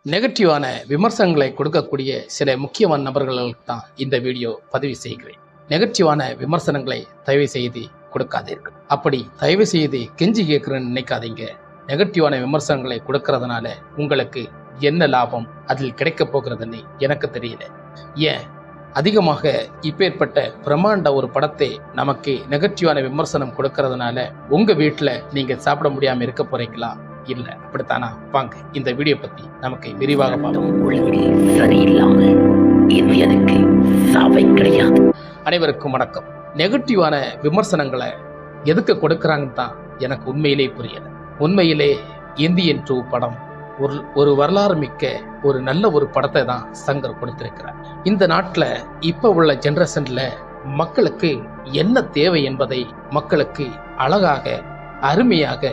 நெகட்டிவான விமர்சனங்களை கொடுக்கக்கூடிய சில முக்கியமான நபர்களுக்கு தான் இந்த வீடியோ பதிவு செய்கிறேன். நெகட்டிவான விமர்சனங்களை தயவு செய்து கொடுக்காதீர்கள். அப்படி தயவு செய்து கெஞ்சி கேட்குறேன்னு நினைக்காதீங்க. நெகட்டிவான விமர்சனங்களை கொடுக்கறதுனால உங்களுக்கு என்ன லாபம் அதில் கிடைக்கப் போகிறதுன்னு எனக்கு தெரியல. ஏன் அதிகமாக இப்பேற்பட்ட பிரம்மாண்ட ஒரு படத்தை நமக்கு நெகட்டிவான விமர்சனம் கொடுக்கறதுனால உங்கள் வீட்டில் நீங்கள் சாப்பிட முடியாமல் இருக்க போறீங்களா? இல்லை, அப்படித்தானா? வாங்க இந்த வீடியோ பற்றி நமக்கு விரிவாக அனைவருக்கும் வணக்கம். நெகட்டிவான விமர்சனங்களை எதுக்கு கொடுக்கறாங்கன்னு தான் எனக்கு உண்மையிலே புரியல. உண்மையிலே இந்தியன் 2 படம் ஒரு வரலாறு மிக்க ஒரு நல்ல ஒரு படத்தை தான் சங்கர் கொடுத்திருக்கிறார். இந்த நாட்டில் இப்போ உள்ள ஜெனரேஷன்ல மக்களுக்கு என்ன தேவை என்பதை மக்களுக்கு அழகாக அருமையாக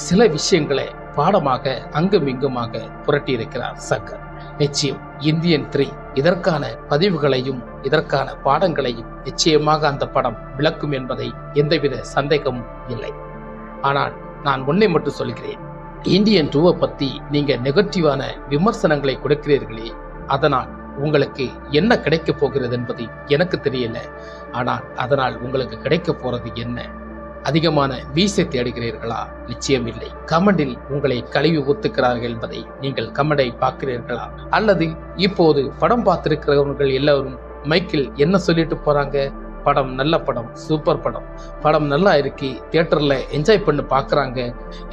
சில விஷயங்களை பாடமாக அங்கும் இங்குமாக புரட்டி இருக்கிறார் சங்கர். நிச்சயம் இந்தியன் 3 இதற்கான பதிவுகளையும் இதற்கான பாடங்களையும் நிச்சயமாக அந்த படம் விளக்கும் என்பதை எந்தவித சந்தேகமும் இல்லை. ஆனால் நான் ஒன்றை மட்டும் சொல்கிறேன், இந்தியன் 2 பற்றி நீங்க நெகட்டிவான விமர்சனங்களை கொடுக்கிறீர்களே, அதனால் உங்களுக்கு என்ன கிடைக்க போகிறது என்பது எனக்கு தெரியல. ஆனால் அதனால் உங்களுக்கு கிடைக்க போறது என்ன? அதிகமான வீசை தேடுகிறீர்களா? நிச்சயம் இல்லை. கமெண்டில் உங்களை கழுவி ஊத்துக்கிறார்கள் என்பதை நீங்கள் கமெண்டை பார்க்கிறீர்களா? அல்லது இப்போது படம் பார்த்திருக்கிறவர்கள் எல்லாரும் மைக்கில் என்ன சொல்லிட்டு போறாங்க? படம் நல்ல படம், சூப்பர் படம், படம் நல்லா இருக்கு, தியேட்டர்ல என்ஜாய் பண்ணி பார்க்குறாங்க,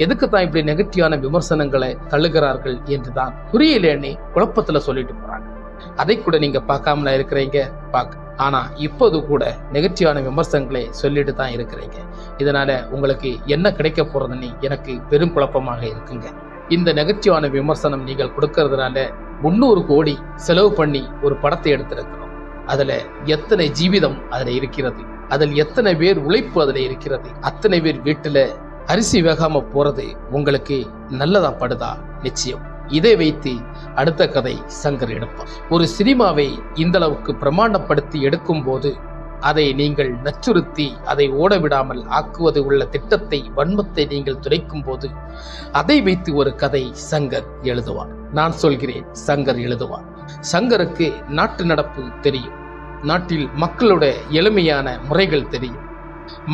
எதுக்கு தான் இப்படி நெகட்டிவான விமர்சனங்களை தள்ளுகிறார்கள் என்றுதான் புரியலேன்னு குழப்பத்துல சொல்லிட்டு போறாங்க. அதை கூட நீங்க பார்க்காமல இருக்கிறீங்க. ஆனா இப்போது கூட நெகட்டிவான விமர்சனங்களை சொல்லிட்டு தான் இருக்கிறீங்க. இதனால உங்களுக்கு என்ன கிடைக்க போறதுன்னு எனக்கு பெரும் குழப்பமாக இருக்குங்க. இந்த நெகட்டிவான விமர்சனம் நீங்கள் கொடுக்கறதுனால 300 கோடி செலவு பண்ணி ஒரு படத்தை எடுத்திருக்கிறோம். அதுல எத்தனை ஜீவிதம் அதுல இருக்கிறது, அதில் எத்தனை பேர் உழைப்பு அதுல இருக்கிறது, அத்தனை பேர் வீட்டுல அரிசி வேகாம போறது உங்களுக்கு நல்லதா படுதா? நிச்சயம். இதை வைத்து அடுத்த கதை சங்கர் எடுப்பார். ஒரு சினிமாவை இந்த அளவுக்கு பிரமாண்டப்படுத்தி எடுக்கும் போது அதை நீங்கள் நச்சுறுத்தி அதை ஓட விடாமல் ஆக்குவது உள்ள திட்டத்தை வன்மத்தை நீங்கள் துடைக்கும் போது அதை வைத்து ஒரு கதை சங்கர் எழுதுவார். நான் சொல்கிறேன், சங்கர் எழுதுவார். சங்கருக்கு நாட்டு நடப்பு தெரியும், நாட்டில் மக்களுடைய எளிமையான முறைகள் தெரியும்,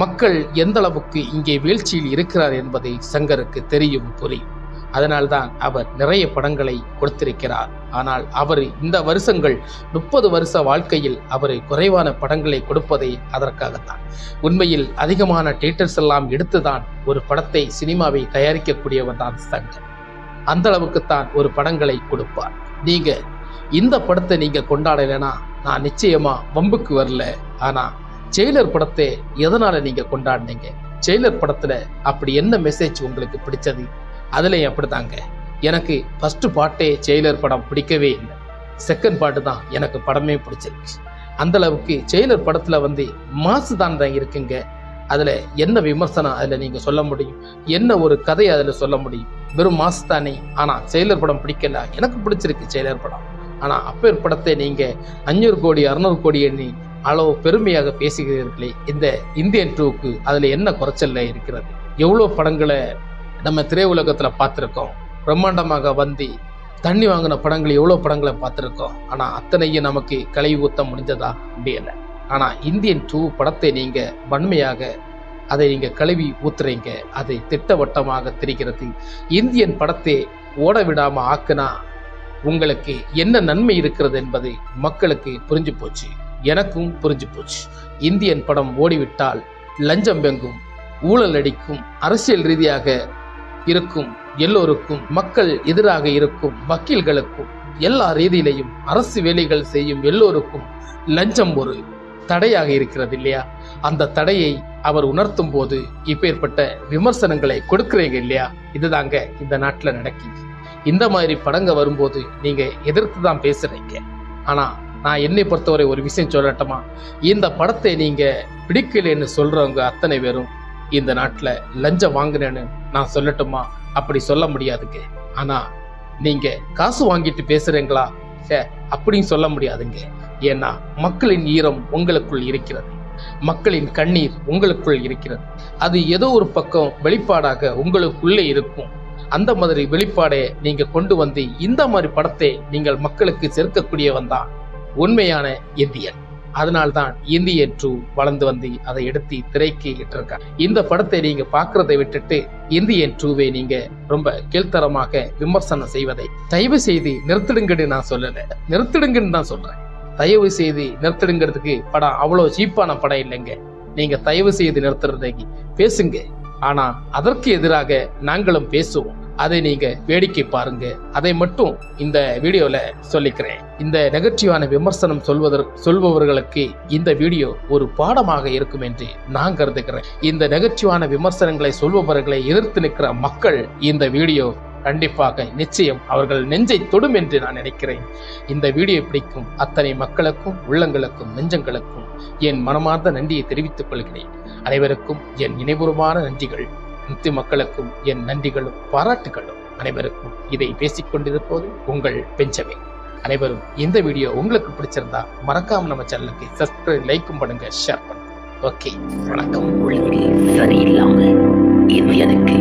மக்கள் எந்த அளவுக்கு இங்கே வீழ்ச்சியில் இருக்கிறார் என்பதை சங்கருக்கு தெரியும், புரியும். அதனால்தான் அவர் நிறைய படங்களை கொடுத்திருக்கிறார். ஆனால் அவர் இந்த வருஷங்கள் 30 வருஷ வாழ்க்கையில் அவர் குறைவான படங்களை கொடுப்பதை அதற்காகத்தான். உண்மையில் அதிகமான தியேட்டர்ஸ் எல்லாம் எடுத்துதான் ஒரு படத்தை சினிமாவை தயாரிக்கக்கூடியவர் தான் சங்கர். அந்த அளவுக்குத்தான் ஒரு படங்களை கொடுப்பார். நீங்க இந்த படத்தை நீங்க கொண்டாடலைன்னா நான் நிச்சயமா வம்புக்கு வரல. ஆனா ஜெயிலர் படத்தை எதனால நீங்க கொண்டாடினீங்க? ஜெயிலர் படத்துல அப்படி என்ன மெசேஜ் உங்களுக்கு பிடிச்சது? அதுலயும் அப்படித்தாங்க. எனக்கு ஃபர்ஸ்ட் பாட்டே ஜெயிலர் படம் பிடிக்கவே இல்லை, செகண்ட் பாட்டு தான் எனக்கு படமே பிடிச்சிருக்கு. அந்த அளவுக்கு ஜெயிலர் படத்துல மாசு தான் இருக்குங்க. அதுல என்ன விமர்சனம் அதுல நீங்க சொல்ல முடியும்? என்ன ஒரு கதை அதுல சொல்ல முடியும்? வெறும் மாசு தானே. ஆனா ஜெயிலர் படம் பிடிக்கல, எனக்கு பிடிச்சிருக்கு ஜெயிலர் படம். ஆனா அப்பேர் படத்தை நீங்க 500 கோடி 600 கோடி எண்ணி அளவு பெருமையாக பேசுகிறீர்களே. இந்த இந்தியன் 2க்கு அதுல என்ன குறைச்சல்ல இருக்கிறது? எவ்வளவு படங்களை நம்ம திரையுலகத்துல பார்த்துருக்கோம். பிரம்மாண்டமாக தண்ணி வாங்கின படங்கள் எவ்வளவு படங்களை பார்த்துருக்கோம். ஆனா அத்தனையும் நமக்கு கழுவி ஊத்த முடிஞ்சதா? முடியல. ஆனா இந்தியன் 2 படத்தை நீங்க வன்மையாக அதை நீங்க கழுவி ஊத்துறீங்க. அது திட்டவட்டமாக தெரிகிறது. இந்தியன் படத்தை ஓட விடாம ஆக்குனா உங்களுக்கு என்ன நன்மை இருக்கிறது என்பது மக்களுக்கு புரிஞ்சு போச்சு, எனக்கும் புரிஞ்சு போச்சு. இந்தியன் படம் ஓடிவிட்டால் லஞ்சம் வெங்கும், ஊழல் அடிக்கும், அரசியல் ரீதியாக இருக்கும் எல்லோருக்கும், மக்கள் எதிராக இருக்கும் வக்கீல்களுக்கும், எல்லா ரீதியிலையும் அரசு வேலைகள் செய்யும் எல்லோருக்கும் லஞ்சம் ஒரு தடையாக இருக்கிறது இல்லையா? அந்த தடையை அவர் உணர்த்தும் போது இப்பேற்பட்ட விமர்சனங்களை கொடுக்குறீங்க இல்லையா? இதுதாங்க இந்த நாட்டில் நடக்குது. இந்த மாதிரி படங்க வரும்போது நீங்க எதிர்த்து தான் பேசுறீங்க. ஆனா நான் என்னை பொறுத்தவரை ஒரு விஷயம் சொல்லட்டுமா? இந்த படத்தை நீங்க பிடிக்கலன்னு சொல்றவங்க அத்தனை பேரும் இந்த நாட்டில் லஞ்சம் வாங்கினேன்னு நான் சொல்லட்டுமா? அப்படி சொல்ல முடியாதுங்க. ஆனா நீங்க காசு வாங்கிட்டு பேசுறீங்களா? அப்படின்னு சொல்ல முடியாதுங்க. ஏன்னா மக்களின் ஈரம் உங்களுக்குள் இருக்கிறது, மக்களின் கண்ணீர் உங்களுக்குள் இருக்கிறது. அது ஏதோ ஒரு பக்கம் வெளிப்பாடாக உங்களுக்குள்ளே இருக்கும். அந்த மாதிரி வெளிப்பாடை நீங்க கொண்டு வந்து இந்த மாதிரி படத்தை நீங்கள் மக்களுக்கு சேர்க்கக்கூடியவன் தான் உண்மையான இந்தியன். அதனால்தான் இந்தியன் 2 வளர்ந்து வந்து அதை எடுத்து திரைக்கு இட்டிருக்காங்க. இந்த படத்தை நீங்க பாக்குறதை விட்டுட்டு இந்தியன் 2வை நீங்க ரொம்ப கீழ்த்தரமாக விமர்சனம் செய்வதை தயவு செய்து நிறுத்திடுங்கன்னு நான் சொல்லல, நிறுத்திடுங்கன்னு தான் சொல்றேன். தயவு செய்து நிறுத்திடுங்கிறதுக்கு படம் அவ்வளவு சீப்பான படம் இல்லைங்க. நீங்க தயவு செய்து நிறுத்துறதை பேசுங்க, ஆனா அதற்கு எதிராக நாங்களும் பேசுவோம். அதை நீங்க வேடிக்கை பாருங்க. அதை மட்டும் இந்த வீடியோல சொல்லிக்கிறேன். இந்த நெகட்டிவான விமர்சனம் சொல்பவர்களுக்கு இந்த வீடியோ ஒரு பாடமாக இருக்கும் என்று நான் கருதுகிறேன். இந்த நெகட்டிவான விமர்சனங்களை சொல்பவர்களை எதிர்த்து நிற்கிற மக்கள் இந்த வீடியோ கண்டிப்பாக நிச்சயம் அவர்கள் நெஞ்சை தொடும் என்று நான் நினைக்கிறேன். இந்த வீடியோ பிடிக்கும் அத்தனை மக்களுக்கும் உள்ளங்களுக்கும் நெஞ்சங்களுக்கும் என் மனமார்ந்த நன்றியை தெரிவித்துக் கொள்கிறேன். அனைவருக்கும் என் நினைவுபூர்வமான நன்றிகள். அனைத்து மக்களுக்கும் என் நன்றிகளும் பாராட்டுகளும். அனைவருக்கும் இதை பேசிக் கொண்டிருப்பது உங்கள் பெஞ்சமின். அனைவரும் இந்த வீடியோ உங்களுக்கு பிடிச்சிருந்தா மறக்காம நம்ம சேனலுக்கு சப்ஸ்கிரைப், லைக்கும் பண்ணுங்க, ஷேர் பண்ணுங்க. ஓகே, வணக்கம். ஒழுங்கு சரியில்லாம இந்தியனுக்கு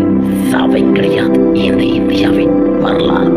சாவை கிடையாது. இந்த இந்தியாவின் வரலாறு